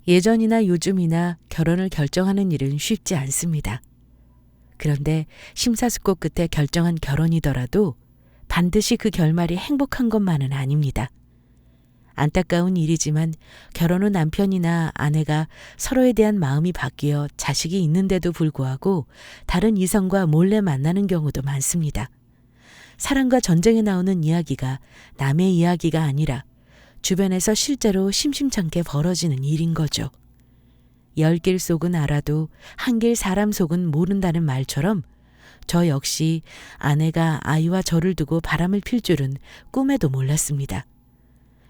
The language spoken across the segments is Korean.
예전이나 요즘이나 결혼을 결정하는 일은 쉽지 않습니다. 그런데 심사숙고 끝에 결정한 결혼이더라도 반드시 그 결말이 행복한 것만은 아닙니다. 안타까운 일이지만 결혼 후 남편이나 아내가 서로에 대한 마음이 바뀌어 자식이 있는데도 불구하고 다른 이성과 몰래 만나는 경우도 많습니다. 사랑과 전쟁에 나오는 이야기가 남의 이야기가 아니라 주변에서 실제로 심심찮게 벌어지는 일인 거죠. 10길 속은 알아도 1길 사람 속은 모른다는 말처럼 저 역시 아내가 아이와 저를 두고 바람을 필 줄은 꿈에도 몰랐습니다.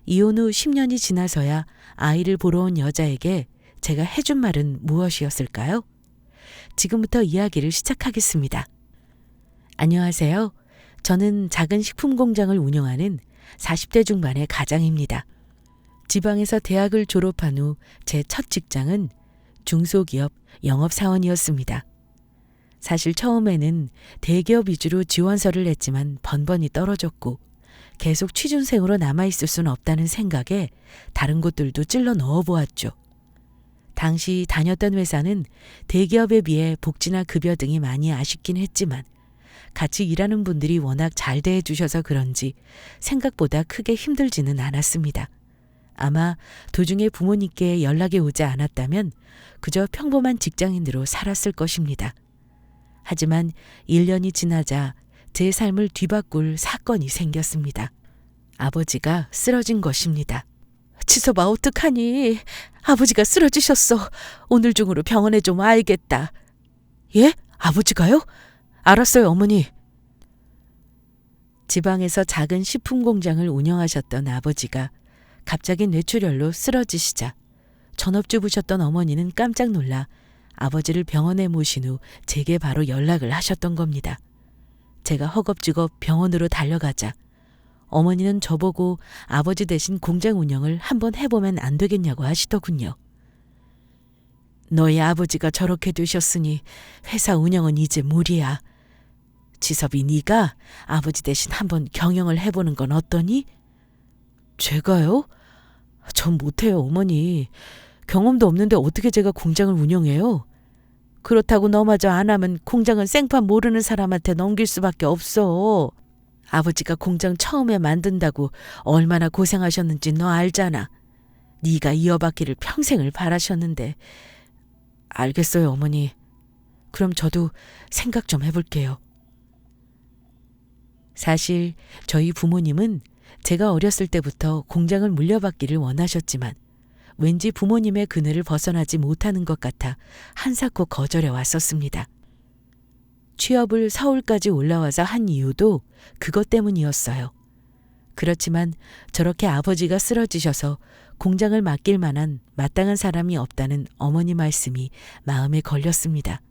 이혼 후 10년이 지나서야 아이를 보러 온 여자에게 제가 해준 말은 무엇이었을까요? 지금부터 이야기를 시작하겠습니다. 안녕하세요. 저는 작은 식품 공장을 운영하는 40대 중반의 가장입니다. 지방에서 대학을 졸업한 후 제 첫 직장은 중소기업 영업사원이었습니다. 사실 처음에는 대기업 위주로 지원서를 냈지만 번번이 떨어졌고 계속 취준생으로 남아있을 수는 없다는 생각에 다른 곳들도 찔러 넣어보았죠. 당시 다녔던 회사는 대기업에 비해 복지나 급여 등이 많이 아쉽긴 했지만 같이 일하는 분들이 워낙 잘 대해주셔서 그런지 생각보다 크게 힘들지는 않았습니다. 아마 도중에 부모님께 연락이 오지 않았다면 그저 평범한 직장인으로 살았을 것입니다. 하지만 1년이 지나자 제 삶을 뒤바꿀 사건이 생겼습니다. 아버지가 쓰러진 것입니다. 지섭아, 어떡하니? 아버지가 쓰러지셨어. 오늘 중으로 병원에 좀 와야겠다. 예? 아버지가요? 알았어요, 어머니. 지방에서 작은 식품 공장을 운영하셨던 아버지가 갑자기 뇌출혈로 쓰러지시자 전업주부셨던 어머니는 깜짝 놀라 아버지를 병원에 모신 후 제게 바로 연락을 하셨던 겁니다. 제가 허겁지겁 병원으로 달려가자 어머니는 저보고 아버지 대신 공장 운영을 한번 해보면 안 되겠냐고 하시더군요. 너희 아버지가 저렇게 되셨으니 회사 운영은 이제 무리야. 지섭이 네가 아버지 대신 한번 경영을 해보는 건 어떠니? 제가요? 전 못해요, 어머니. 경험도 없는데 어떻게 제가 공장을 운영해요? 그렇다고 너마저 안 하면 공장은 생판 모르는 사람한테 넘길 수밖에 없어. 아버지가 공장 처음에 만든다고 얼마나 고생하셨는지 너 알잖아. 네가 이어받기를 평생을 바라셨는데. 알겠어요, 어머니. 그럼 저도 생각 좀 해볼게요. 사실 저희 부모님은 제가 어렸을 때부터 공장을 물려받기를 원하셨지만 왠지 부모님의 그늘을 벗어나지 못하는 것 같아 한사코 거절해 왔었습니다. 취업을 서울까지 올라와서 한 이유도 그것 때문이었어요. 그렇지만 저렇게 아버지가 쓰러지셔서 공장을 맡길 만한 마땅한 사람이 없다는 어머니 말씀이 마음에 걸렸습니다.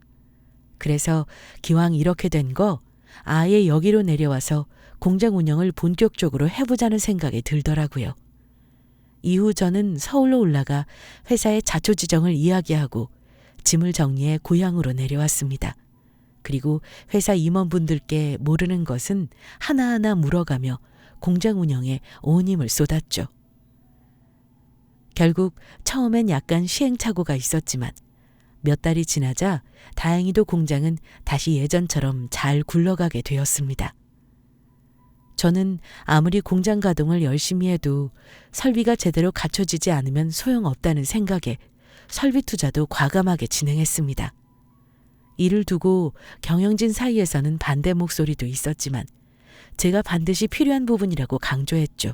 그래서 기왕 이렇게 된 거 아예 여기로 내려와서 공장 운영을 본격적으로 해보자는 생각이 들더라고요. 이후 저는 서울로 올라가 회사의 자초지정을 이야기하고 짐을 정리해 고향으로 내려왔습니다. 그리고 회사 임원분들께 모르는 것은 하나하나 물어가며 공장 운영에 온 힘을 쏟았죠. 결국 처음엔 약간 시행착오가 있었지만 몇 달이 지나자 다행히도 공장은 다시 예전처럼 잘 굴러가게 되었습니다. 저는 아무리 공장 가동을 열심히 해도 설비가 제대로 갖춰지지 않으면 소용없다는 생각에 설비 투자도 과감하게 진행했습니다. 이를 두고 경영진 사이에서는 반대 목소리도 있었지만 제가 반드시 필요한 부분이라고 강조했죠.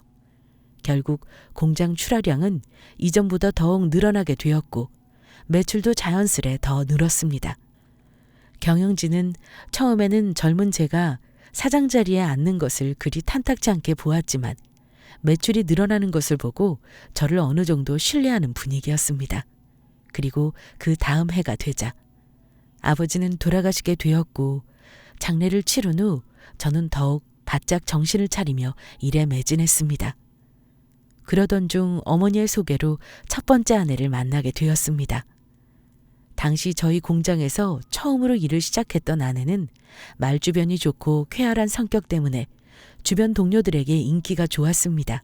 결국 공장 출하량은 이전보다 더욱 늘어나게 되었고 매출도 자연스레 더 늘었습니다. 경영진은 처음에는 젊은 제가 사장 자리에 앉는 것을 그리 탐탁지 않게 보았지만 매출이 늘어나는 것을 보고 저를 어느 정도 신뢰하는 분위기였습니다. 그리고 그 다음 해가 되자 아버지는 돌아가시게 되었고 장례를 치른 후 저는 더욱 바짝 정신을 차리며 일에 매진했습니다. 그러던 중 어머니의 소개로 첫 번째 아내를 만나게 되었습니다. 당시 저희 공장에서 처음으로 일을 시작했던 아내는 말주변이 좋고 쾌활한 성격 때문에 주변 동료들에게 인기가 좋았습니다.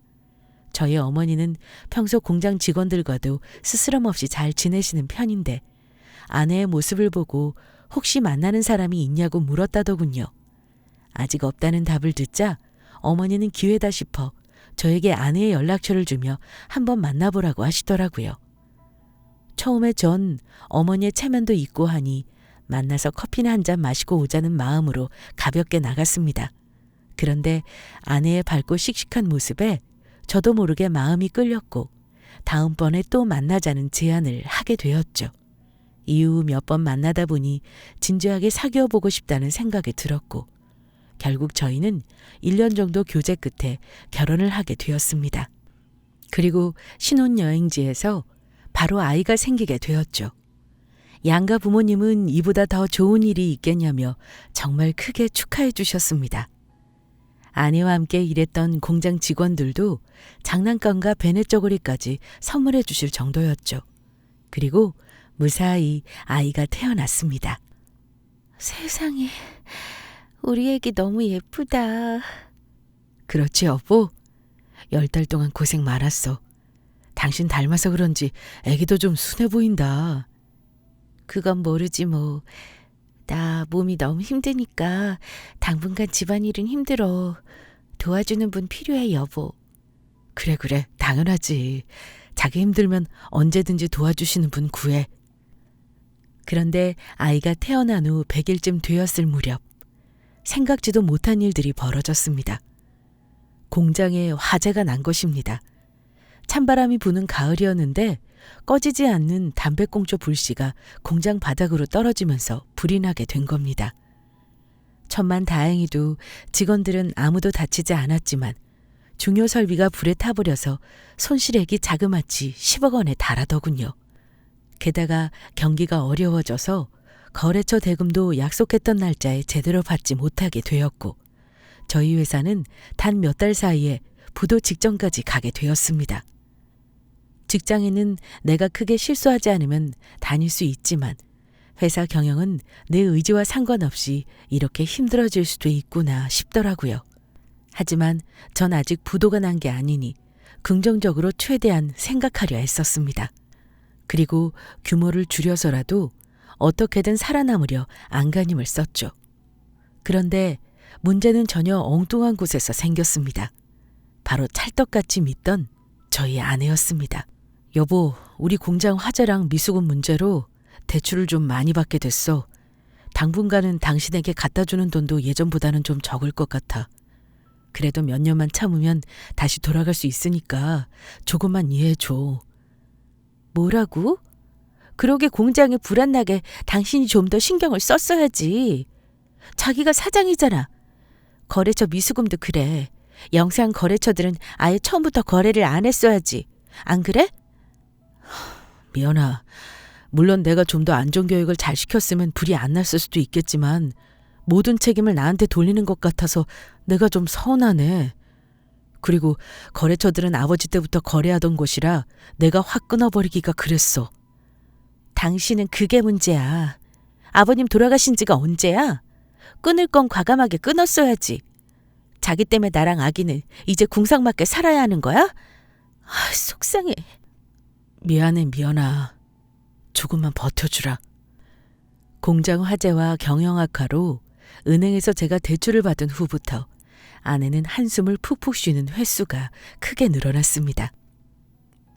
저희 어머니는 평소 공장 직원들과도 스스럼 없이 잘 지내시는 편인데 아내의 모습을 보고 혹시 만나는 사람이 있냐고 물었다더군요. 아직 없다는 답을 듣자 어머니는 기회다 싶어 저에게 아내의 연락처를 주며 한번 만나보라고 하시더라고요. 처음에 전 어머니의 체면도 있고 하니 만나서 커피나 한 잔 마시고 오자는 마음으로 가볍게 나갔습니다. 그런데 아내의 밝고 씩씩한 모습에 저도 모르게 마음이 끌렸고 다음번에 또 만나자는 제안을 하게 되었죠. 이후 몇 번 만나다 보니 진지하게 사귀어 보고 싶다는 생각이 들었고 결국 저희는 1년 정도 교제 끝에 결혼을 하게 되었습니다. 그리고 신혼여행지에서 바로 아이가 생기게 되었죠. 양가 부모님은 이보다 더 좋은 일이 있겠냐며 정말 크게 축하해 주셨습니다. 아내와 함께 일했던 공장 직원들도 장난감과 베네저고리까지 선물해 주실 정도였죠. 그리고 무사히 아이가 태어났습니다. 세상에, 우리 애기 너무 예쁘다. 그렇지 여보? 10달 동안 고생 많았어. 당신 닮아서 그런지 애기도 좀 순해 보인다. 그건 모르지 뭐. 나 몸이 너무 힘드니까 당분간 집안일은 힘들어. 도와주는 분 필요해 여보. 그래 당연하지. 자기 힘들면 언제든지 도와주시는 분 구해. 그런데 아이가 태어난 후 100일쯤 되었을 무렵 생각지도 못한 일들이 벌어졌습니다. 공장에 화재가 난 것입니다. 찬바람이 부는 가을이었는데 꺼지지 않는 담배꽁초 불씨가 공장 바닥으로 떨어지면서 불이 나게 된 겁니다. 천만 다행히도 직원들은 아무도 다치지 않았지만 중요 설비가 불에 타버려서 손실액이 자그마치 10억 원에 달하더군요. 게다가 경기가 어려워져서 거래처 대금도 약속했던 날짜에 제대로 받지 못하게 되었고 저희 회사는 단 몇 달 사이에 부도 직전까지 가게 되었습니다. 직장에는 내가 크게 실수하지 않으면 다닐 수 있지만 회사 경영은 내 의지와 상관없이 이렇게 힘들어질 수도 있구나 싶더라고요. 하지만 전 아직 부도가 난 게 아니니 긍정적으로 최대한 생각하려 했었습니다. 그리고 규모를 줄여서라도 어떻게든 살아남으려 안간힘을 썼죠. 그런데 문제는 전혀 엉뚱한 곳에서 생겼습니다. 바로 찰떡같이 믿던 저희 아내였습니다. 여보, 우리 공장 화재랑 미수금 문제로 대출을 좀 많이 받게 됐어. 당분간은 당신에게 갖다 주는 돈도 예전보다는 좀 적을 것 같아. 그래도 몇 년만 참으면 다시 돌아갈 수 있으니까 조금만 이해해줘. 뭐라고? 그러게 공장에 불 안 나게 당신이 좀 더 신경을 썼어야지. 자기가 사장이잖아. 거래처 미수금도 그래. 영세한 거래처들은 아예 처음부터 거래를 안 했어야지. 안 그래? 미연아, 물론 내가 좀 더 안전교육을 잘 시켰으면 불이 안 났을 수도 있겠지만 모든 책임을 나한테 돌리는 것 같아서 내가 좀 서운하네. 그리고 거래처들은 아버지 때부터 거래하던 곳이라 내가 확 끊어버리기가 그랬어. 당신은 그게 문제야. 아버님 돌아가신 지가 언제야? 끊을 건 과감하게 끊었어야지. 자기 때문에 나랑 아기는 이제 궁상맞게 살아야 하는 거야? 속상해. 미안해 미연아. 조금만 버텨주라. 공장 화재와 경영 악화로 은행에서 제가 대출을 받은 후부터 아내는 한숨을 푹푹 쉬는 횟수가 크게 늘어났습니다.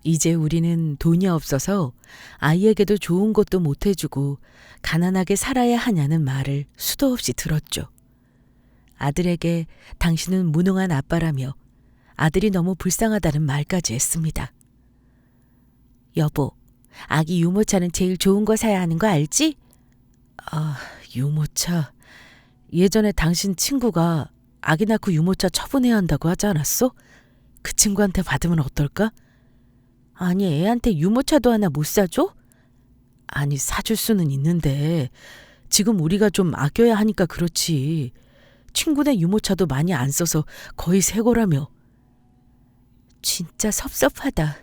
이제 우리는 돈이 없어서 아이에게도 좋은 것도 못 해주고 가난하게 살아야 하냐는 말을 수도 없이 들었죠. 아들에게 당신은 무능한 아빠라며 아들이 너무 불쌍하다는 말까지 했습니다. 여보, 아기 유모차는 제일 좋은 거 사야 하는 거 알지? 유모차. 예전에 당신 친구가 아기 낳고 유모차 처분해야 한다고 하지 않았어? 그 친구한테 받으면 어떨까? 아니, 애한테 유모차도 하나 못 사줘? 아니, 사줄 수는 있는데 지금 우리가 좀 아껴야 하니까 그렇지. 친구네 유모차도 많이 안 써서 거의 새 거라며. 진짜 섭섭하다.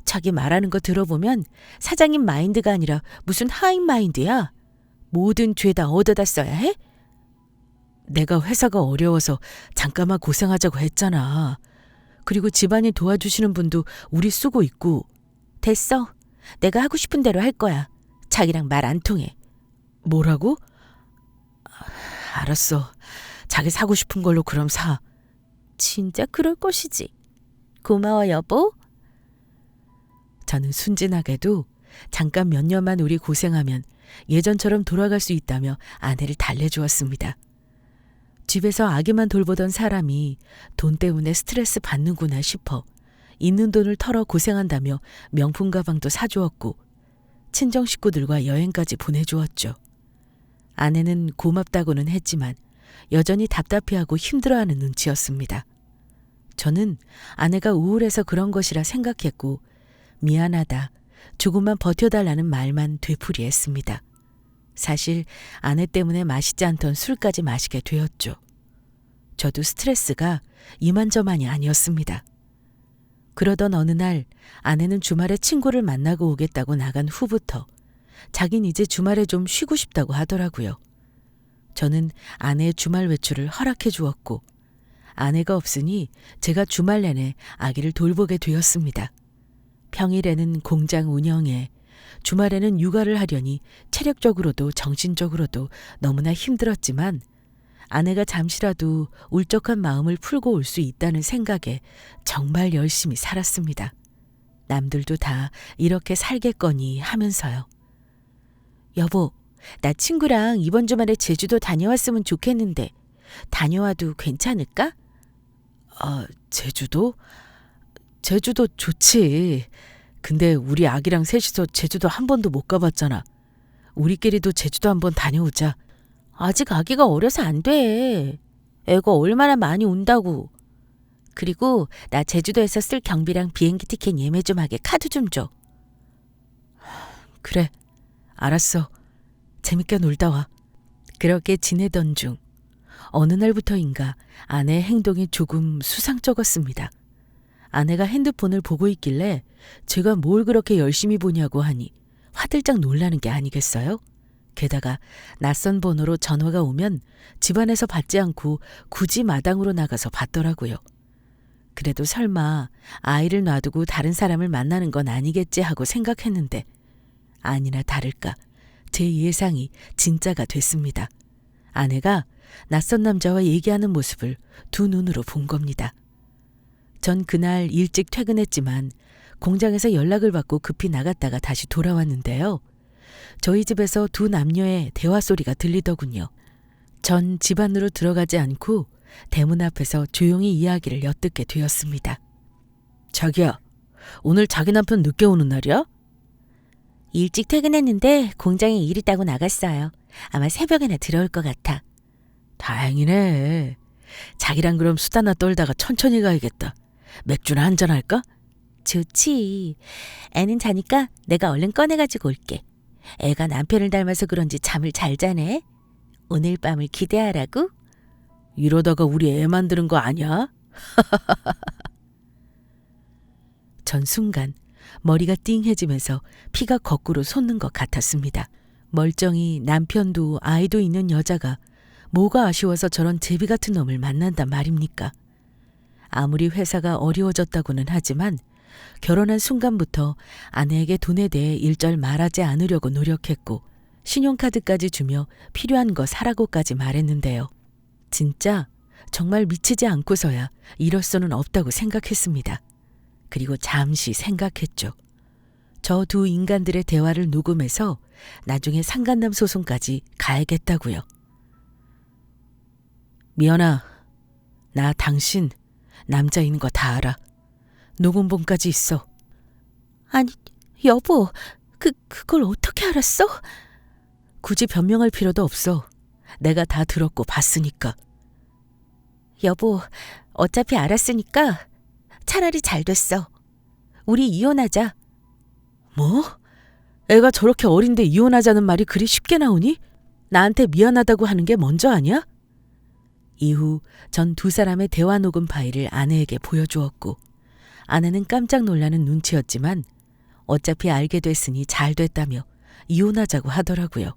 자기 말하는 거 들어보면 사장님 마인드가 아니라 무슨 하인 마인드야. 모든 죄다 얻어다 써야 해? 내가 회사가 어려워서 잠깐만 고생하자고 했잖아. 그리고 집안일 도와주시는 분도 우리 쓰고 있고. 됐어. 내가 하고 싶은 대로 할 거야. 자기랑 말 안 통해. 뭐라고? 알았어. 자기 사고 싶은 걸로 그럼 사. 진짜 그럴 것이지. 고마워 여보. 저는 순진하게도 잠깐 몇 년만 우리 고생하면 예전처럼 돌아갈 수 있다며 아내를 달래주었습니다. 집에서 아기만 돌보던 사람이 돈 때문에 스트레스 받는구나 싶어 있는 돈을 털어 고생한다며 명품 가방도 사주었고 친정 식구들과 여행까지 보내주었죠. 아내는 고맙다고는 했지만 여전히 답답해하고 힘들어하는 눈치였습니다. 저는 아내가 우울해서 그런 것이라 생각했고 미안하다, 조금만 버텨달라는 말만 되풀이했습니다. 사실 아내 때문에 마시지 않던 술까지 마시게 되었죠. 저도 스트레스가 이만저만이 아니었습니다. 그러던 어느 날 아내는 주말에 친구를 만나고 오겠다고 나간 후부터 자긴 이제 주말에 좀 쉬고 싶다고 하더라고요. 저는 아내의 주말 외출을 허락해 주었고 아내가 없으니 제가 주말 내내 아기를 돌보게 되었습니다. 평일에는 공장 운영에, 주말에는 육아를 하려니 체력적으로도 정신적으로도 너무나 힘들었지만 아내가 잠시라도 울적한 마음을 풀고 올 수 있다는 생각에 정말 열심히 살았습니다. 남들도 다 이렇게 살겠거니 하면서요. 여보, 나 친구랑 이번 주말에 제주도 다녀왔으면 좋겠는데 다녀와도 괜찮을까? 제주도? 제주도 좋지. 근데 우리 아기랑 셋이서 제주도 한 번도 못 가봤잖아. 우리끼리도 제주도 한번 다녀오자. 아직 아기가 어려서 안 돼. 애가 얼마나 많이 운다고. 그리고 나 제주도에서 쓸 경비랑 비행기 티켓 예매 좀 하게 카드 좀 줘. 그래, 알았어. 재밌게 놀다 와. 그렇게 지내던 중 어느 날부터인가 아내의 행동이 조금 수상쩍었습니다. 아내가 핸드폰을 보고 있길래 제가 뭘 그렇게 열심히 보냐고 하니 화들짝 놀라는 게 아니겠어요? 게다가 낯선 번호로 전화가 오면 집안에서 받지 않고 굳이 마당으로 나가서 받더라고요. 그래도 설마 아이를 놔두고 다른 사람을 만나는 건 아니겠지 하고 생각했는데 아니나 다를까 제 예상이 진짜가 됐습니다. 아내가 낯선 남자와 얘기하는 모습을 두 눈으로 본 겁니다. 전 그날 일찍 퇴근했지만 공장에서 연락을 받고 급히 나갔다가 다시 돌아왔는데요. 저희 집에서 두 남녀의 대화 소리가 들리더군요. 전 집 안으로 들어가지 않고 대문 앞에서 조용히 이야기를 엿듣게 되었습니다. 자기야, 오늘 자기 남편 늦게 오는 날이야? 일찍 퇴근했는데 공장에 일 있다고 나갔어요. 아마 새벽에나 들어올 것 같아. 다행이네. 자기랑 그럼 수다나 떨다가 천천히 가야겠다. 맥주나 한잔 할까? 좋지. 애는 자니까 내가 얼른 꺼내가지고 올게. 애가 남편을 닮아서 그런지 잠을 잘 자네. 오늘 밤을 기대하라고? 이러다가 우리 애 만드는 거 아니야? 전 순간 머리가 띵해지면서 피가 거꾸로 솟는 것 같았습니다. 멀쩡히 남편도 아이도 있는 여자가 뭐가 아쉬워서 저런 제비 같은 놈을 만난단 말입니까? 아무리 회사가 어려워졌다고는 하지만 결혼한 순간부터 아내에게 돈에 대해 일절 말하지 않으려고 노력했고 신용카드까지 주며 필요한 거 사라고까지 말했는데요. 진짜 정말 미치지 않고서야 이럴 수는 없다고 생각했습니다. 그리고 잠시 생각했죠. 저 두 인간들의 대화를 녹음해서 나중에 상간남 소송까지 가야겠다고요. 미연아, 나 당신 남자인 거 다 알아. 녹음본까지 있어. 아니, 여보, 그걸 어떻게 알았어? 굳이 변명할 필요도 없어. 내가 다 들었고 봤으니까. 여보, 어차피 알았으니까 차라리 잘 됐어. 우리 이혼하자. 뭐? 애가 저렇게 어린데 이혼하자는 말이 그리 쉽게 나오니? 나한테 미안하다고 하는 게 먼저 아니야? 이후 전 두 사람의 대화 녹음 파일을 아내에게 보여주었고 아내는 깜짝 놀라는 눈치였지만 어차피 알게 됐으니 잘 됐다며 이혼하자고 하더라고요.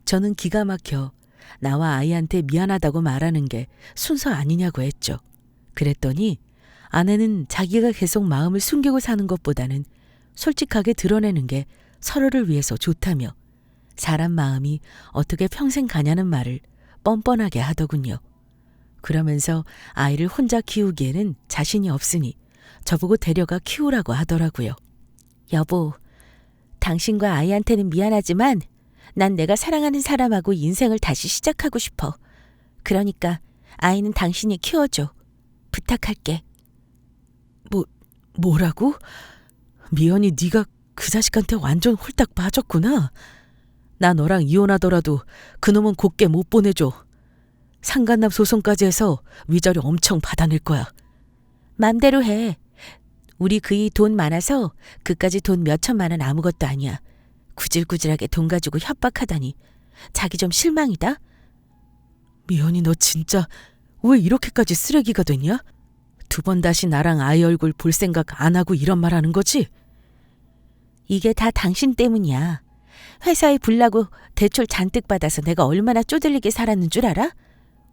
저는 기가 막혀 나와 아이한테 미안하다고 말하는 게 순서 아니냐고 했죠. 그랬더니 아내는 자기가 계속 마음을 숨기고 사는 것보다는 솔직하게 드러내는 게 서로를 위해서 좋다며 사람 마음이 어떻게 평생 가냐는 말을 뻔뻔하게 하더군요. 그러면서 아이를 혼자 키우기에는 자신이 없으니 저보고 데려가 키우라고 하더라고요. 여보, 당신과 아이한테는 미안하지만 난 내가 사랑하는 사람하고 인생을 다시 시작하고 싶어. 그러니까 아이는 당신이 키워줘. 부탁할게. 뭐라고? 미연이 네가 그 자식한테 완전 홀딱 빠졌구나. 나 너랑 이혼하더라도 그놈은 곱게 못 보내줘. 상간납 소송까지 해서 위자료 엄청 받아낼 거야. 맘대로 해. 우리 그이 돈 많아서 그까지 돈 몇 천만 원 아무것도 아니야. 구질구질하게 돈 가지고 협박하다니. 자기 좀 실망이다. 미연이 너 진짜 왜 이렇게까지 쓰레기가 됐냐? 2번 다시 나랑 아이 얼굴 볼 생각 안 하고 이런 말 하는 거지? 이게 다 당신 때문이야. 회사에 불나고 대출 잔뜩 받아서 내가 얼마나 쪼들리게 살았는 줄 알아?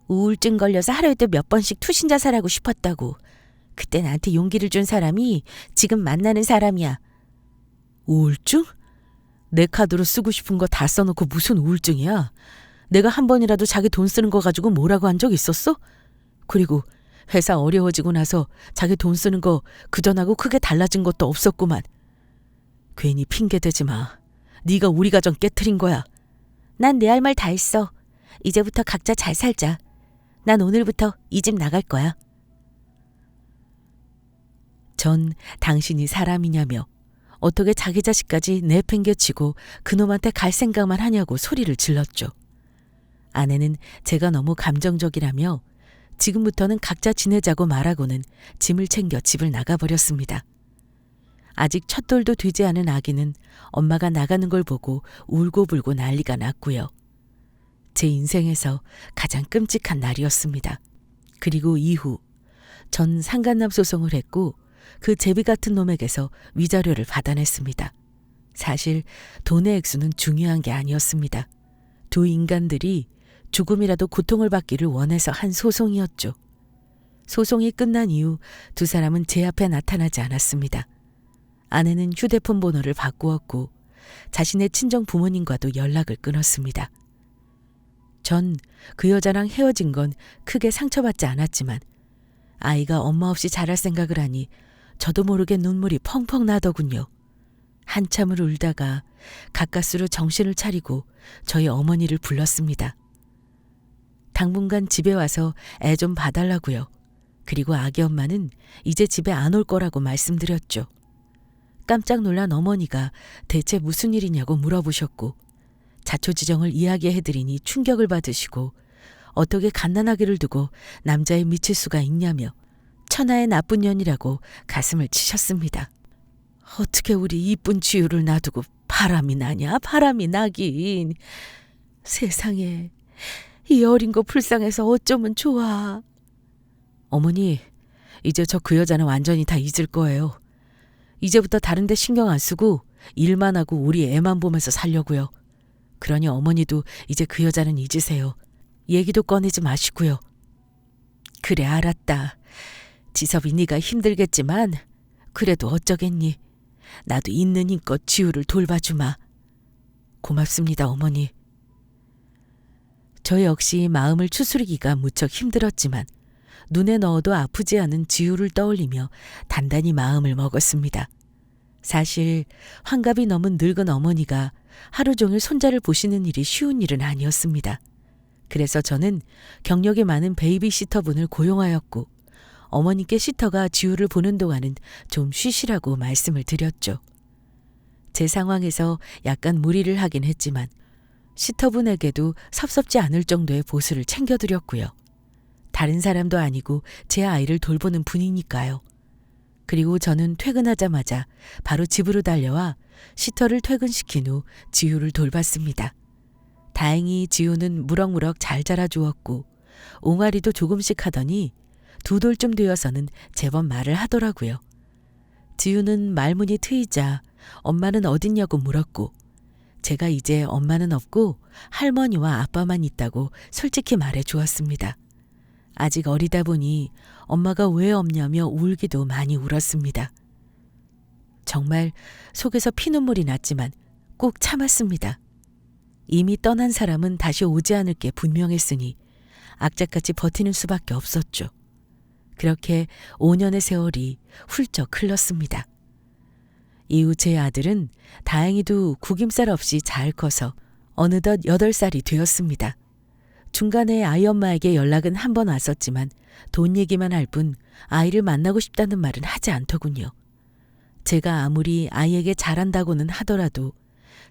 우울증 걸려서 하루에도 몇 번씩 투신자살하고 싶었다고. 그때 나한테 용기를 준 사람이 지금 만나는 사람이야. 우울증? 내 카드로 쓰고 싶은 거 다 써놓고 무슨 우울증이야? 내가 한 번이라도 자기 돈 쓰는 거 가지고 뭐라고 한 적 있었어? 그리고 회사 어려워지고 나서 자기 돈 쓰는 거 그전하고 크게 달라진 것도 없었구만. 괜히 핑계대지 마. 네가 우리 가정 깨트린 거야. 난 내 할 말 다 했어. 이제부터 각자 잘 살자. 난 오늘부터 이 집 나갈 거야. 전 당신이 사람이냐며 어떻게 자기 자식까지 내팽개치고 그놈한테 갈 생각만 하냐고 소리를 질렀죠. 아내는 제가 너무 감정적이라며 지금부터는 각자 지내자고 말하고는 짐을 챙겨 집을 나가버렸습니다. 아직 첫 돌도 되지 않은 아기는 엄마가 나가는 걸 보고 울고불고 난리가 났고요. 제 인생에서 가장 끔찍한 날이었습니다. 그리고 이후 전 상간납 소송을 했고 그 제비 같은 놈에게서 위자료를 받아냈습니다. 사실 돈의 액수는 중요한 게 아니었습니다. 2 인간들이 조금이라도 고통을 받기를 원해서 한 소송이었죠. 소송이 끝난 이후 2 사람은 제 앞에 나타나지 않았습니다. 아내는 휴대폰 번호를 바꾸었고 자신의 친정 부모님과도 연락을 끊었습니다. 전 그 여자랑 헤어진 건 크게 상처받지 않았지만 아이가 엄마 없이 자랄 생각을 하니 저도 모르게 눈물이 펑펑 나더군요. 한참을 울다가 가까스로 정신을 차리고 저희 어머니를 불렀습니다. 당분간 집에 와서 애 좀 봐달라고요. 그리고 아기 엄마는 이제 집에 안 올 거라고 말씀드렸죠. 깜짝 놀란 어머니가 대체 무슨 일이냐고 물어보셨고 자초지정을 이야기해드리니 충격을 받으시고 어떻게 갓난아기를 두고 남자에 미칠 수가 있냐며 천하의 나쁜 년이라고 가슴을 치셨습니다. 어떻게 우리 이쁜 지우를 놔두고 바람이 나냐? 바람이 나긴. 세상에 이 어린 거 불쌍해서 어쩌면 좋아. 어머니, 이제 저 그 여자는 완전히 다 잊을 거예요. 이제부터 다른 데 신경 안 쓰고 일만 하고 우리 애만 보면서 살려고요. 그러니 어머니도 이제 그 여자는 잊으세요. 얘기도 꺼내지 마시고요. 그래, 알았다. 지섭이 네가 힘들겠지만 그래도 어쩌겠니. 나도 있는 힘껏 지우를 돌봐주마. 고맙습니다, 어머니. 저 역시 마음을 추스리기가 무척 힘들었지만 눈에 넣어도 아프지 않은 지우를 떠올리며 단단히 마음을 먹었습니다. 사실 환갑이 넘은 늙은 어머니가 하루 종일 손자를 보시는 일이 쉬운 일은 아니었습니다. 그래서 저는 경력이 많은 베이비시터분을 고용하였고 어머니께 시터가 지우를 보는 동안은 좀 쉬시라고 말씀을 드렸죠. 제 상황에서 약간 무리를 하긴 했지만 시터분에게도 섭섭지 않을 정도의 보수를 챙겨드렸고요. 다른 사람도 아니고 제 아이를 돌보는 분이니까요. 그리고 저는 퇴근하자마자 바로 집으로 달려와 시터를 퇴근시킨 후 지우를 돌봤습니다. 다행히 지우는 무럭무럭 잘 자라주었고 옹알이도 조금씩 하더니 2돌쯤 되어서는 제법 말을 하더라고요. 지우는 말문이 트이자 엄마는 어딨냐고 물었고 제가 이제 엄마는 없고 할머니와 아빠만 있다고 솔직히 말해 주었습니다. 아직 어리다 보니 엄마가 왜 없냐며 울기도 많이 울었습니다. 정말 속에서 피눈물이 났지만 꼭 참았습니다. 이미 떠난 사람은 다시 오지 않을 게 분명했으니 악착같이 버티는 수밖에 없었죠. 그렇게 5년의 세월이 훌쩍 흘렀습니다. 이후 제 아들은 다행히도 구김살 없이 잘 커서 어느덧 8살이 되었습니다. 중간에 아이 엄마에게 연락은 한 번 왔었지만 돈 얘기만 할 뿐 아이를 만나고 싶다는 말은 하지 않더군요. 제가 아무리 아이에게 잘한다고는 하더라도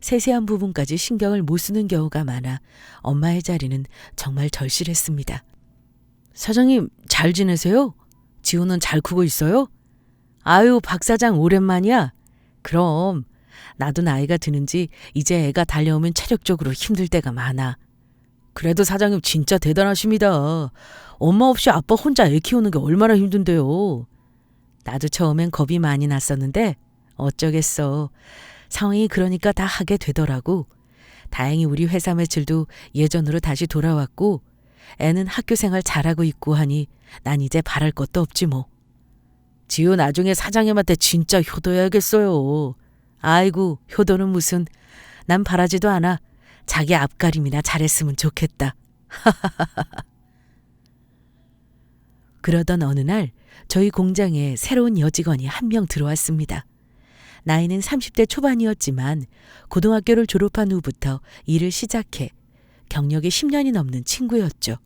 세세한 부분까지 신경을 못 쓰는 경우가 많아 엄마의 자리는 정말 절실했습니다. 사장님 잘 지내세요? 지우는 잘 크고 있어요? 아유 박 사장 오랜만이야. 그럼 나도 나이가 드는지 이제 애가 달려오면 체력적으로 힘들 때가 많아. 그래도 사장님 진짜 대단하십니다. 엄마 없이 아빠 혼자 애 키우는 게 얼마나 힘든데요. 나도 처음엔 겁이 많이 났었는데 어쩌겠어. 상황이 그러니까 다 하게 되더라고. 다행히 우리 회사 매출도 예전으로 다시 돌아왔고 애는 학교 생활 잘하고 있고 하니 난 이제 바랄 것도 없지 뭐. 지우 나중에 사장님한테 진짜 효도해야겠어요. 아이고 효도는 무슨. 난 바라지도 않아. 자기 앞가림이나 잘했으면 좋겠다. 그러던 어느 날 저희 공장에 새로운 여직원이 한 명 들어왔습니다. 나이는 30대 초반이었지만 고등학교를 졸업한 후부터 일을 시작해 경력이 10년이 넘는 친구였죠.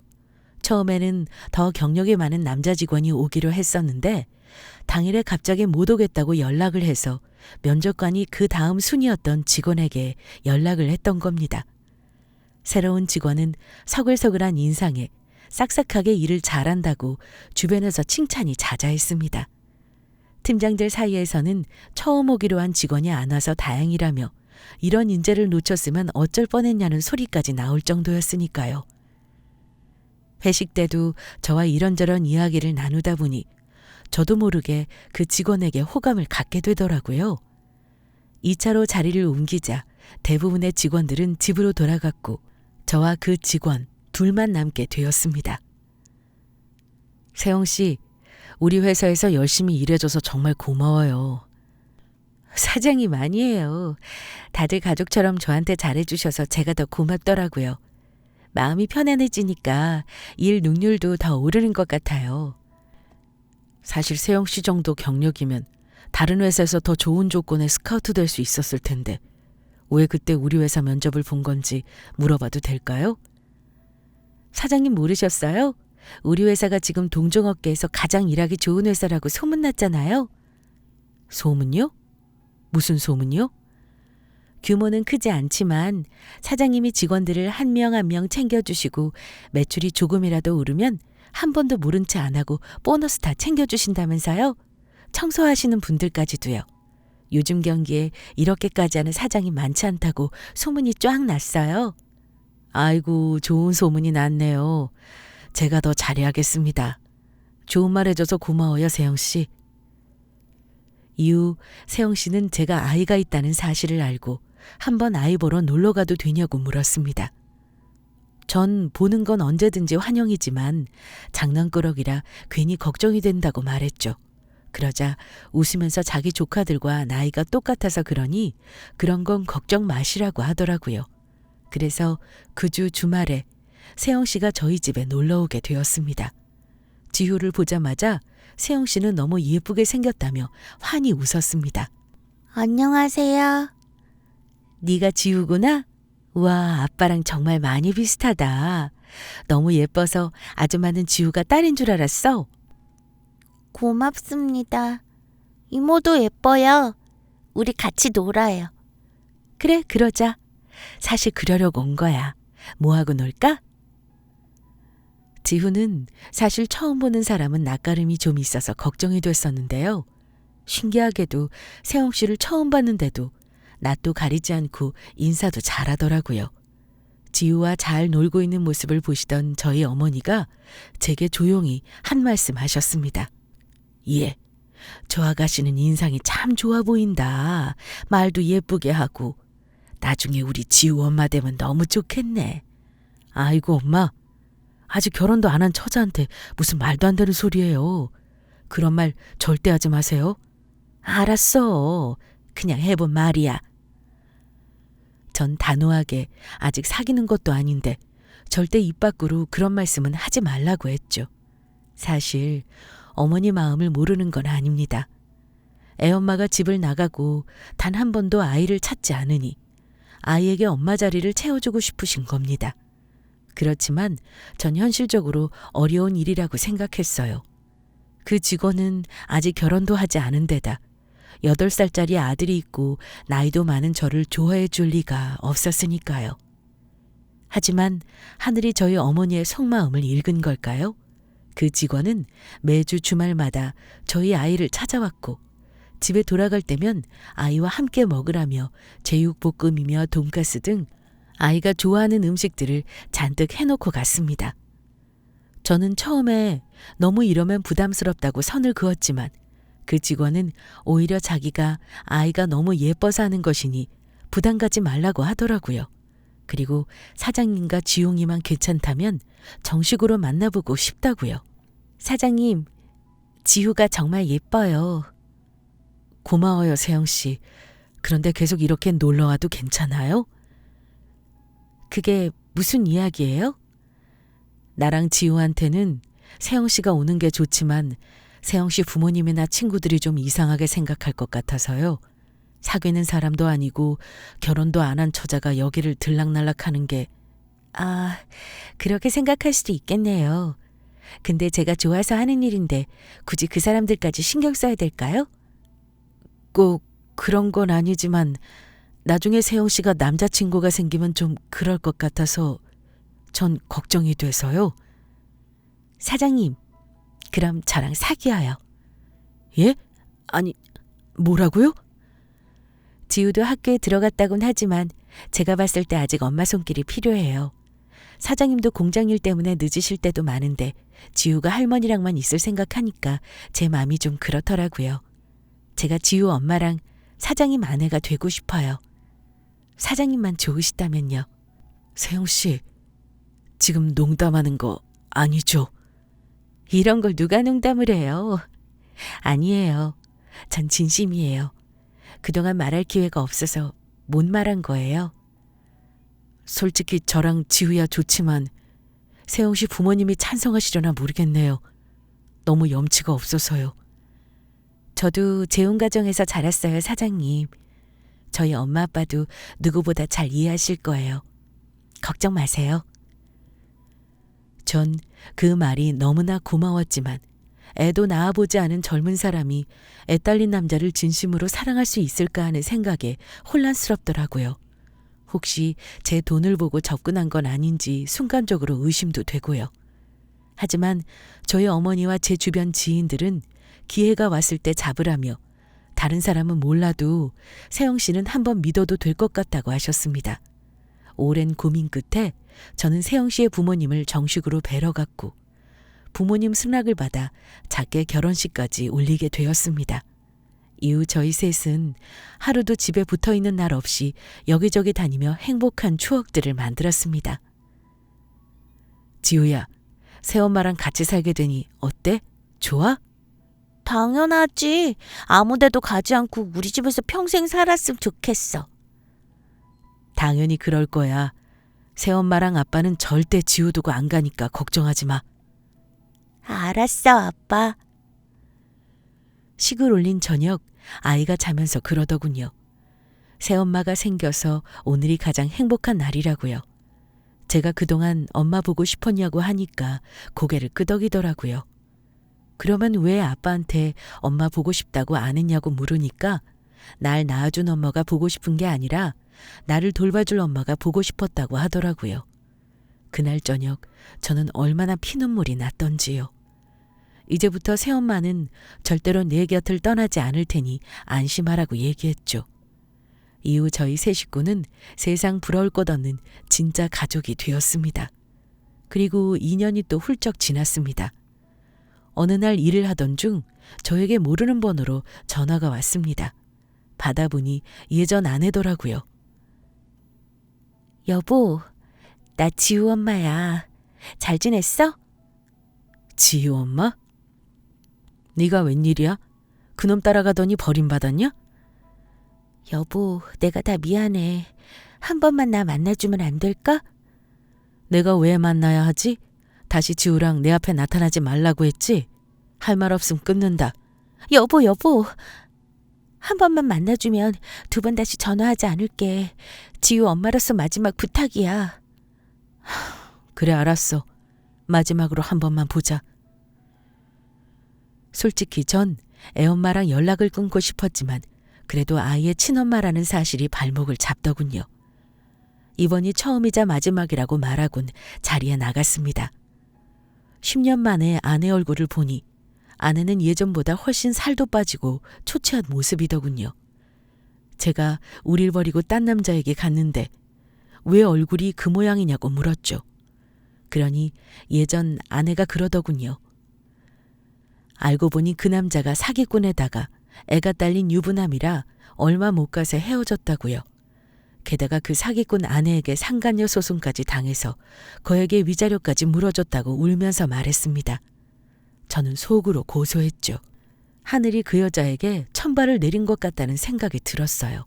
처음에는 더 경력이 많은 남자 직원이 오기로 했었는데 당일에 갑자기 못 오겠다고 연락을 해서 면접관이 그 다음 순이었던 직원에게 연락을 했던 겁니다. 새로운 직원은 서글서글한 인상에 싹싹하게 일을 잘한다고 주변에서 칭찬이 자자했습니다. 팀장들 사이에서는 처음 오기로 한 직원이 안 와서 다행이라며 이런 인재를 놓쳤으면 어쩔 뻔했냐는 소리까지 나올 정도였으니까요. 회식 때도 저와 이런저런 이야기를 나누다 보니 저도 모르게 그 직원에게 호감을 갖게 되더라고요. 2차로 자리를 옮기자 대부분의 직원들은 집으로 돌아갔고 저와 그 직원 둘만 남게 되었습니다. 세영 씨, 우리 회사에서 열심히 일해줘서 정말 고마워요. 사장님 아니에요. 다들 가족처럼 저한테 잘해주셔서 제가 더 고맙더라고요. 마음이 편안해지니까 일 능률도 더 오르는 것 같아요. 사실 세영 씨 정도 경력이면 다른 회사에서 더 좋은 조건에 스카우트 될 수 있었을 텐데 왜 그때 우리 회사 면접을 본 건지 물어봐도 될까요? 사장님 모르셨어요? 우리 회사가 지금 동종업계에서 가장 일하기 좋은 회사라고 소문났잖아요. 소문요? 무슨 소문요? 규모는 크지 않지만 사장님이 직원들을 한 명 한 명 챙겨주시고 매출이 조금이라도 오르면 한 번도 모른 체 안 하고 보너스 다 챙겨주신다면서요? 청소하시는 분들까지도요. 요즘 경기에 이렇게까지 하는 사장이 많지 않다고 소문이 쫙 났어요. 아이고 좋은 소문이 났네요. 제가 더 잘해야겠습니다. 좋은 말 해줘서 고마워요 세영 씨. 이후 세영 씨는 제가 아이가 있다는 사실을 알고 한번 아이 보러 놀러 가도 되냐고 물었습니다. 전 보는 건 언제든지 환영이지만 장난꾸러기라 괜히 걱정이 된다고 말했죠. 그러자 웃으면서 자기 조카들과 나이가 똑같아서 그러니 그런 건 걱정 마시라고 하더라고요. 그래서 그 주 주말에 세영 씨가 저희 집에 놀러 오게 되었습니다. 지효를 보자마자 세영 씨는 너무 예쁘게 생겼다며 환히 웃었습니다. 안녕하세요. 네가 지우구나? 와, 아빠랑 정말 많이 비슷하다. 너무 예뻐서 아줌마는 지우가 딸인 줄 알았어. 고맙습니다. 이모도 예뻐요. 우리 같이 놀아요. 그래, 그러자. 사실 그러려고 온 거야. 뭐하고 놀까? 지후는 사실 처음 보는 사람은 낯가림이 좀 있어서 걱정이 됐었는데요. 신기하게도 세영 씨를 처음 봤는데도 낯도 가리지 않고 인사도 잘하더라고요. 지우와 잘 놀고 있는 모습을 보시던 저희 어머니가 제게 조용히 한 말씀 하셨습니다. 예, 저 아가씨는 인상이 참 좋아 보인다. 말도 예쁘게 하고. 나중에 우리 지우 엄마 되면 너무 좋겠네. 아이고 엄마, 아직 결혼도 안 한 처자한테 무슨 말도 안 되는 소리예요. 그런 말 절대 하지 마세요. 알았어. 그냥 해본 말이야. 전 단호하게 아직 사귀는 것도 아닌데 절대 입 밖으로 그런 말씀은 하지 말라고 했죠. 사실 어머니 마음을 모르는 건 아닙니다. 애엄마가 집을 나가고 단 한 번도 아이를 찾지 않으니 아이에게 엄마 자리를 채워주고 싶으신 겁니다. 그렇지만 전 현실적으로 어려운 일이라고 생각했어요. 그 직원은 아직 결혼도 하지 않은 데다 8살짜리 아들이 있고 나이도 많은 저를 좋아해 줄 리가 없었으니까요. 하지만 하늘이 저희 어머니의 속마음을 읽은 걸까요? 그 직원은 매주 주말마다 저희 아이를 찾아왔고 집에 돌아갈 때면 아이와 함께 먹으라며 제육볶음이며 돈가스 등 아이가 좋아하는 음식들을 잔뜩 해놓고 갔습니다. 저는 처음에 너무 이러면 부담스럽다고 선을 그었지만 그 직원은 오히려 자기가 아이가 너무 예뻐서 하는 것이니 부담 갖지 말라고 하더라고요. 그리고 사장님과 지용이만 괜찮다면 정식으로 만나보고 싶다고요. 사장님, 지우가 정말 예뻐요. 고마워요, 세영 씨. 그런데 계속 이렇게 놀러 와도 괜찮아요? 그게 무슨 이야기예요? 나랑 지우한테는 세영 씨가 오는 게 좋지만 세영 씨 부모님이나 친구들이 좀 이상하게 생각할 것 같아서요. 사귀는 사람도 아니고 결혼도 안 한 처자가 여기를 들락날락하는 게 아, 그렇게 생각할 수도 있겠네요. 근데 제가 좋아서 하는 일인데 굳이 그 사람들까지 신경 써야 될까요? 꼭 그런 건 아니지만 나중에 세영 씨가 남자친구가 생기면 좀 그럴 것 같아서 전 걱정이 돼서요. 사장님, 그럼 저랑 사귀어요. 예? 아니, 뭐라고요? 지우도 학교에 들어갔다곤 하지만 제가 봤을 때 아직 엄마 손길이 필요해요. 사장님도 공장 일 때문에 늦으실 때도 많은데 지우가 할머니랑만 있을 생각하니까 제 마음이 좀 그렇더라고요. 제가 지우 엄마랑 사장님 아내가 되고 싶어요. 사장님만 좋으시다면요. 세영 씨, 지금 농담하는 거 아니죠? 이런 걸 누가 농담을 해요? 아니에요. 전 진심이에요. 그동안 말할 기회가 없어서 못 말한 거예요. 솔직히 저랑 지우야 좋지만 세영 씨 부모님이 찬성하시려나 모르겠네요. 너무 염치가 없어서요. 저도 재혼 가정에서 자랐어요, 사장님. 저희 엄마 아빠도 누구보다 잘 이해하실 거예요. 걱정 마세요. 전 그 말이 너무나 고마웠지만 애도 낳아보지 않은 젊은 사람이 애 딸린 남자를 진심으로 사랑할 수 있을까 하는 생각에 혼란스럽더라고요. 혹시 제 돈을 보고 접근한 건 아닌지 순간적으로 의심도 되고요. 하지만 저희 어머니와 제 주변 지인들은 기회가 왔을 때 잡으라며 다른 사람은 몰라도 세영 씨는 한번 믿어도 될 것 같다고 하셨습니다. 오랜 고민 끝에 저는 세영 씨의 부모님을 정식으로 뵈러 갔고 부모님 승낙을 받아 작게 결혼식까지 올리게 되었습니다. 이후 저희 셋은 하루도 집에 붙어있는 날 없이 여기저기 다니며 행복한 추억들을 만들었습니다. 지우야, 새엄마랑 같이 살게 되니 어때? 좋아? 당연하지. 아무 데도 가지 않고 우리 집에서 평생 살았으면 좋겠어. 당연히 그럴 거야. 새엄마랑 아빠는 절대 지우 두고 안 가니까 걱정하지 마. 알았어, 아빠. 식을 올린 저녁 아이가 자면서 그러더군요. 새엄마가 생겨서 오늘이 가장 행복한 날이라고요. 제가 그동안 엄마 보고 싶었냐고 하니까 고개를 끄덕이더라고요. 그러면 왜 아빠한테 엄마 보고 싶다고 안 했냐고 물으니까 날 낳아준 엄마가 보고 싶은 게 아니라 나를 돌봐줄 엄마가 보고 싶었다고 하더라고요. 그날 저녁 저는 얼마나 피눈물이 났던지요. 이제부터 새엄마는 절대로 내 곁을 떠나지 않을 테니 안심하라고 얘기했죠. 이후 저희 세 식구는 세상 부러울 것 없는 진짜 가족이 되었습니다. 그리고 2년이 또 훌쩍 지났습니다. 어느 날 일을 하던 중 저에게 모르는 번호로 전화가 왔습니다. 받아보니 예전 아내더라고요. 여보, 나 지우 엄마야. 잘 지냈어? 지유 엄마? 네가 웬일이야? 그놈 따라가더니 버림받았냐? 여보, 내가 다 미안해. 한 번만 나 만나주면 안 될까? 내가 왜 만나야 하지? 다시 지우랑 내 앞에 나타나지 말라고 했지? 할 말 없으면 끊는다. 여보, 여보. 한 번만 만나주면 두 번 다시 전화하지 않을게. 지우 엄마로서 마지막 부탁이야. 그래, 알았어. 마지막으로 한 번만 보자. 솔직히 전 애엄마랑 연락을 끊고 싶었지만 그래도 아이의 친엄마라는 사실이 발목을 잡더군요. 이번이 처음이자 마지막이라고 말하곤 자리에 나갔습니다. 10년 만에 아내 얼굴을 보니 아내는 예전보다 훨씬 살도 빠지고 초췌한 모습이더군요. 제가 우릴 버리고 딴 남자에게 갔는데 왜 얼굴이 그 모양이냐고 물었죠. 그러니 예전 아내가 그러더군요. 알고 보니 그 남자가 사기꾼에다가 애가 딸린 유부남이라 얼마 못 가서 헤어졌다고요. 게다가 그 사기꾼 아내에게 상간녀 소송까지 당해서 거액의 위자료까지 물어줬다고 울면서 말했습니다. 저는 속으로 고소했죠. 하늘이 그 여자에게 천발을 내린 것 같다는 생각이 들었어요.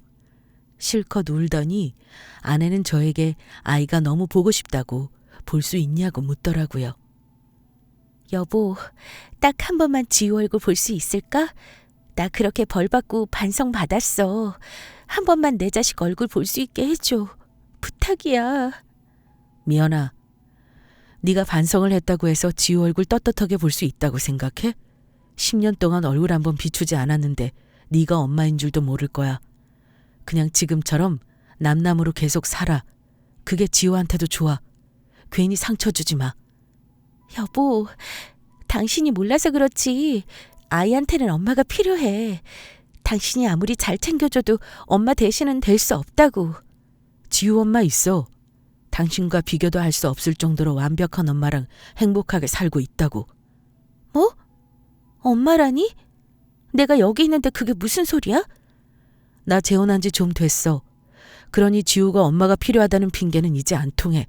실컷 울더니 아내는 저에게 아이가 너무 보고 싶다고 볼 수 있냐고 묻더라고요. 여보, 딱 한 번만 지우 얼굴 볼 수 있을까? 나 그렇게 벌 받고 반성 받았어. 한 번만 내 자식 얼굴 볼 수 있게 해줘. 부탁이야. 미연아, 네가 반성을 했다고 해서 지우 얼굴 떳떳하게 볼 수 있다고 생각해? 10년 동안 얼굴 한번 비추지 않았는데 네가 엄마인 줄도 모를 거야. 그냥 지금처럼 남남으로 계속 살아. 그게 지우한테도 좋아. 괜히 상처 주지 마. 여보, 당신이 몰라서 그렇지. 아이한테는 엄마가 필요해. 당신이 아무리 잘 챙겨줘도 엄마 대신은 될 수 없다고. 지우 엄마 있어. 당신과 비교도 할 수 없을 정도로 완벽한 엄마랑 행복하게 살고 있다고. 뭐? 엄마라니? 내가 여기 있는데 그게 무슨 소리야? 나 재혼한 지 좀 됐어. 그러니 지우가 엄마가 필요하다는 핑계는 이제 안 통해.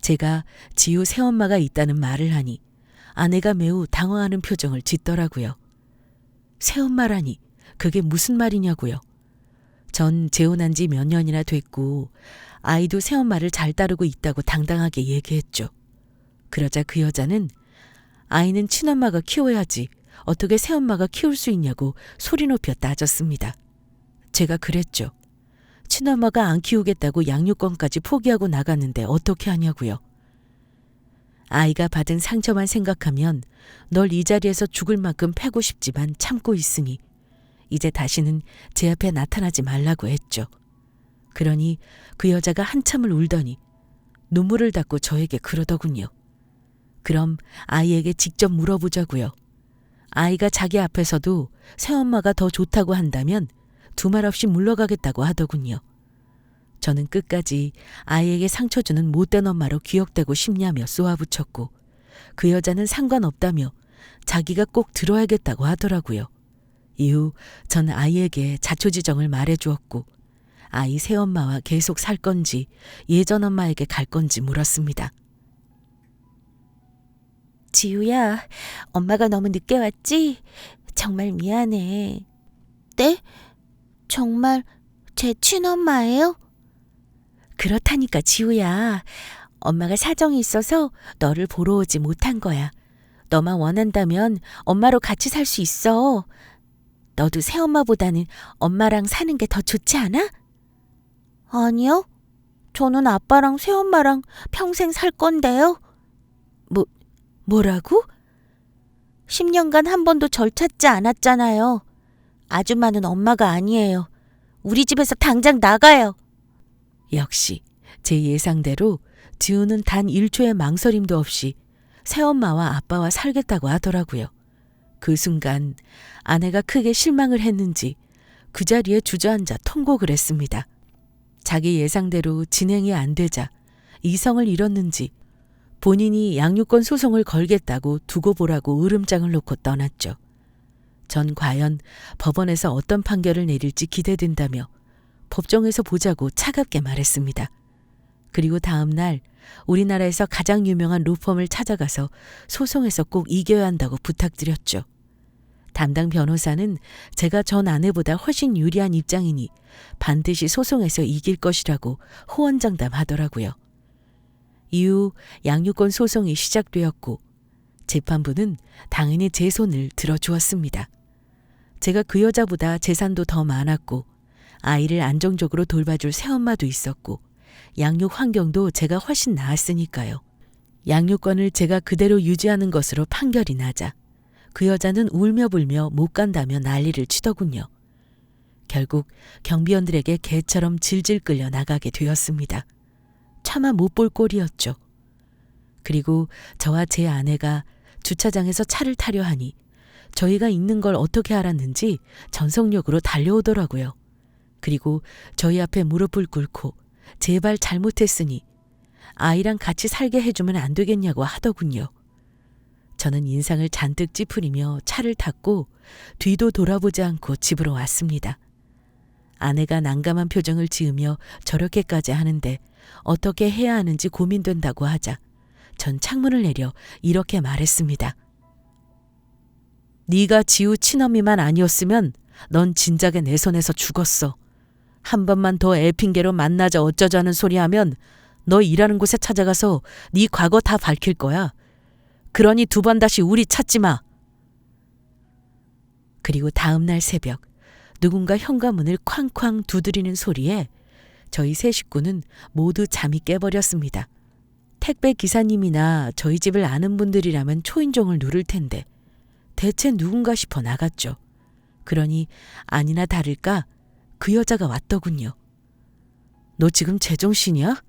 제가 지우 새엄마가 있다는 말을 하니 아내가 매우 당황하는 표정을 짓더라고요. 새엄마라니 그게 무슨 말이냐고요. 전 재혼한 지 몇 년이나 됐고 아이도 새엄마를 잘 따르고 있다고 당당하게 얘기했죠. 그러자 그 여자는 아이는 친엄마가 키워야지 어떻게 새엄마가 키울 수 있냐고 소리 높여 따졌습니다. 제가 그랬죠. 친엄마가 안 키우겠다고 양육권까지 포기하고 나갔는데 어떻게 하냐고요. 아이가 받은 상처만 생각하면 널 이 자리에서 죽을 만큼 패고 싶지만 참고 있으니 이제 다시는 제 앞에 나타나지 말라고 했죠. 그러니 그 여자가 한참을 울더니 눈물을 닦고 저에게 그러더군요. 그럼 아이에게 직접 물어보자고요. 아이가 자기 앞에서도 새엄마가 더 좋다고 한다면 두 말 없이 물러가겠다고 하더군요. 저는 끝까지 아이에게 상처 주는 못된 엄마로 기억되고 싶냐며 쏘아붙였고 그 여자는 상관없다며 자기가 꼭 들어야겠다고 하더라고요. 이후 전 아이에게 자초지정을 말해주었고 아이 새엄마와 계속 살 건지 예전 엄마에게 갈 건지 물었습니다. 지우야, 엄마가 너무 늦게 왔지? 정말 미안해. 네? 정말 제 친엄마예요? 그렇다니까 지우야. 엄마가 사정이 있어서 너를 보러 오지 못한 거야. 너만 원한다면 엄마로 같이 살 수 있어. 너도 새엄마보다는 엄마랑 사는 게 더 좋지 않아? 아니요. 저는 아빠랑 새엄마랑 평생 살 건데요. 뭐라고? 10년간 한 번도 절 찾지 않았잖아요. 아줌마는 엄마가 아니에요. 우리 집에서 당장 나가요. 역시 제 예상대로 지우는 단 1초의 망설임도 없이 새엄마와 아빠와 살겠다고 하더라고요. 그 순간 아내가 크게 실망을 했는지 그 자리에 주저앉아 통곡을 했습니다. 자기 예상대로 진행이 안 되자 이성을 잃었는지 본인이 양육권 소송을 걸겠다고 두고 보라고 으름장을 놓고 떠났죠. 전 과연 법원에서 어떤 판결을 내릴지 기대된다며 법정에서 보자고 차갑게 말했습니다. 그리고 다음 날 우리나라에서 가장 유명한 로펌을 찾아가서 소송에서 꼭 이겨야 한다고 부탁드렸죠. 담당 변호사는 제가 전 아내보다 훨씬 유리한 입장이니 반드시 소송에서 이길 것이라고 호언장담하더라고요. 이후 양육권 소송이 시작되었고 재판부는 당연히 제 손을 들어주었습니다. 제가 그 여자보다 재산도 더 많았고 아이를 안정적으로 돌봐줄 새엄마도 있었고 양육 환경도 제가 훨씬 나았으니까요. 양육권을 제가 그대로 유지하는 것으로 판결이 나자 그 여자는 울며 불며 못 간다며 난리를 치더군요. 결국 경비원들에게 개처럼 질질 끌려 나가게 되었습니다. 차마 못 볼 꼴이었죠. 그리고 저와 제 아내가 주차장에서 차를 타려 하니 저희가 있는 걸 어떻게 알았는지 전속력으로 달려오더라고요. 그리고 저희 앞에 무릎을 꿇고 제발 잘못했으니 아이랑 같이 살게 해주면 안 되겠냐고 하더군요. 저는 인상을 잔뜩 찌푸리며 차를 탔고 뒤도 돌아보지 않고 집으로 왔습니다. 아내가 난감한 표정을 지으며 저렇게까지 하는데 어떻게 해야 하는지 고민된다고 하자 전 창문을 내려 이렇게 말했습니다. 네가 지우 친어미만 아니었으면 넌 진작에 내 손에서 죽었어. 한 번만 더 애 핑계로 만나자 어쩌자는 소리 하면 너 일하는 곳에 찾아가서 네 과거 다 밝힐 거야. 그러니 두 번 다시 우리 찾지 마. 그리고 다음 날 새벽 누군가 현관문을 쾅쾅 두드리는 소리에 저희 세 식구는 모두 잠이 깨버렸습니다. 택배 기사님이나 저희 집을 아는 분들이라면 초인종을 누를 텐데 대체 누군가 싶어 나갔죠. 그러니 아니나 다를까 그 여자가 왔더군요. 너 지금 제정신이야?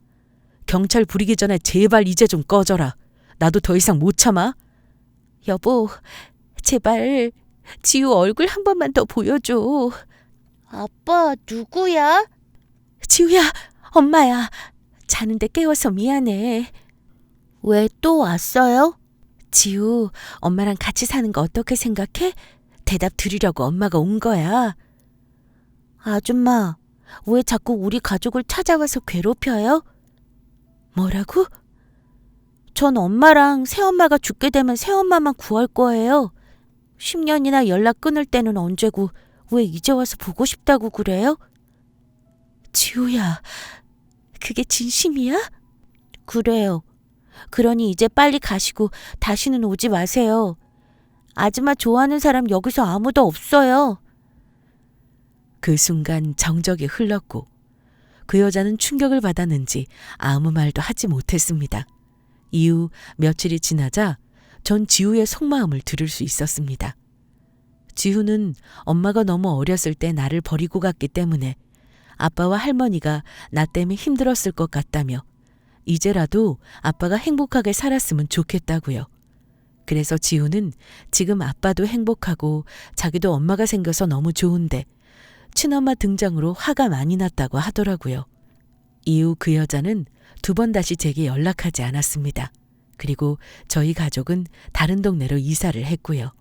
경찰 부리기 전에 제발 이제 좀 꺼져라. 나도 더 이상 못 참아. 여보, 제발 지우 얼굴 한 번만 더 보여줘. 아빠, 누구야? 지우야, 엄마야. 자는데 깨워서 미안해. 왜 또 왔어요? 지우, 엄마랑 같이 사는 거 어떻게 생각해? 대답 드리려고 엄마가 온 거야. 아줌마, 왜 자꾸 우리 가족을 찾아와서 괴롭혀요? 뭐라고? 전 엄마랑 새엄마가 죽게 되면 새엄마만 구할 거예요. 10년이나 연락 끊을 때는 언제고 왜 이제 와서 보고 싶다고 그래요? 지우야, 그게 진심이야? 그래요. 그러니 이제 빨리 가시고 다시는 오지 마세요. 아줌마 좋아하는 사람 여기서 아무도 없어요. 그 순간 정적이 흘렀고 그 여자는 충격을 받았는지 아무 말도 하지 못했습니다. 이후 며칠이 지나자 전 지우의 속마음을 들을 수 있었습니다. 지우는 엄마가 너무 어렸을 때 나를 버리고 갔기 때문에 아빠와 할머니가 나 때문에 힘들었을 것 같다며 이제라도 아빠가 행복하게 살았으면 좋겠다고요. 그래서 지우는 지금 아빠도 행복하고 자기도 엄마가 생겨서 너무 좋은데 친엄마 등장으로 화가 많이 났다고 하더라고요. 이후 그 여자는 두 번 다시 제게 연락하지 않았습니다. 그리고 저희 가족은 다른 동네로 이사를 했고요.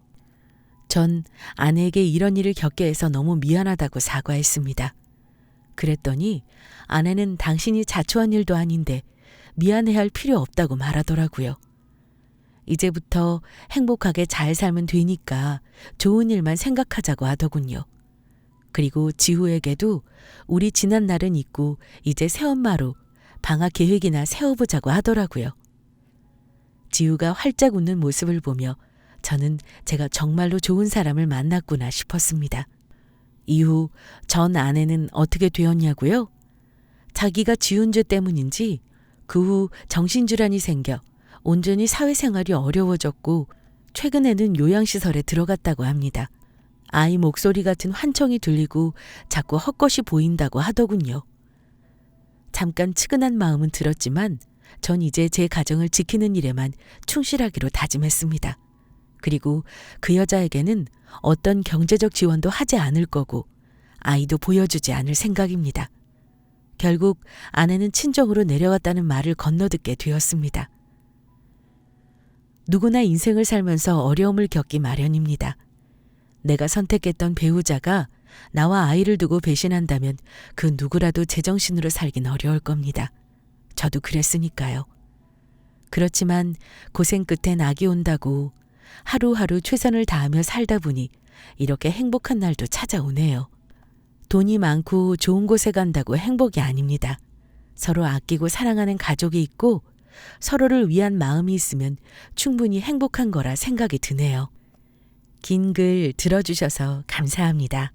전 아내에게 이런 일을 겪게 해서 너무 미안하다고 사과했습니다. 그랬더니 아내는 당신이 자초한 일도 아닌데 미안해할 필요 없다고 말하더라고요. 이제부터 행복하게 잘 살면 되니까 좋은 일만 생각하자고 하더군요. 그리고 지우에게도 우리 지난 날은 잊고 이제 새엄마로 방학 계획이나 세워보자고 하더라고요. 지우가 활짝 웃는 모습을 보며 저는 제가 정말로 좋은 사람을 만났구나 싶었습니다. 이후 전 아내는 어떻게 되었냐고요? 자기가 지은 죄 때문인지 그 후 정신질환이 생겨 온전히 사회생활이 어려워졌고 최근에는 요양시설에 들어갔다고 합니다. 아이 목소리 같은 환청이 들리고 자꾸 헛것이 보인다고 하더군요. 잠깐 측은한 마음은 들었지만 전 이제 제 가정을 지키는 일에만 충실하기로 다짐했습니다. 그리고 그 여자에게는 어떤 경제적 지원도 하지 않을 거고 아이도 보여주지 않을 생각입니다. 결국 아내는 친정으로 내려갔다는 말을 건너듣게 되었습니다. 누구나 인생을 살면서 어려움을 겪기 마련입니다. 내가 선택했던 배우자가 나와 아이를 두고 배신한다면 그 누구라도 제정신으로 살긴 어려울 겁니다. 저도 그랬으니까요. 그렇지만 고생 끝에 낙이 온다고 하루하루 최선을 다하며 살다 보니 이렇게 행복한 날도 찾아오네요. 돈이 많고 좋은 곳에 간다고 행복이 아닙니다. 서로 아끼고 사랑하는 가족이 있고 서로를 위한 마음이 있으면 충분히 행복한 거라 생각이 드네요. 긴 글 들어주셔서 감사합니다.